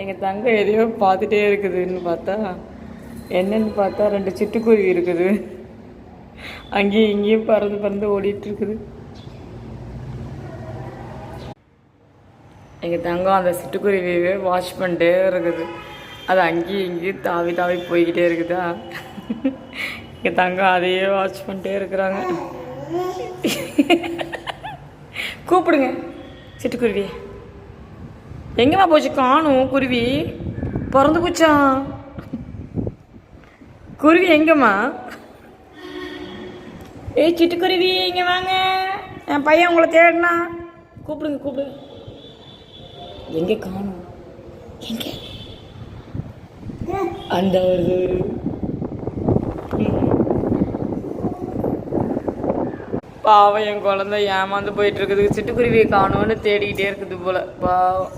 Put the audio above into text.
எங்கள் தங்கம் எதையோ பார்த்துட்டே இருக்குதுன்னு பார்த்தா என்னன்னு பார்த்தா 2 சிட்டுக்குருவி இருக்குது. அங்கேயும் இங்கேயும் பறந்து பறந்து ஓடிட்டு இருக்குது. எங்கள் தங்கம் அந்த சிட்டுக்குருவியவே வாட்ச் பண்ணிட்டே இருக்குது. அது அங்கேயும் இங்கேயும் தாவி தாவி போய்கிட்டே இருக்குதா. எங்கள் தங்கம் அதையே வாட்ச் பண்ணிட்டே இருக்கிறாங்க. கூப்பிடுங்க சிட்டுக்குருவி. எங்கேம்மா போச்சு? காணும் குருவி. பிறந்து போச்சா? குருவி எங்கம்மா? ஏய் சிட்டுக்குருவி இங்கே வாங்க, என் பையன் உங்களை தேடினா. கூப்பிடுங்க கூப்பிடுங்க. எங்கே காணும்? எங்கே? அந்த ஒரு பாவம் என் குழந்தை ஏமாந்து போயிட்டு இருக்குது. சிட்டுக்குருவியை காணும்னு தேடிக்கிட்டே இருக்குது போல பாவம்.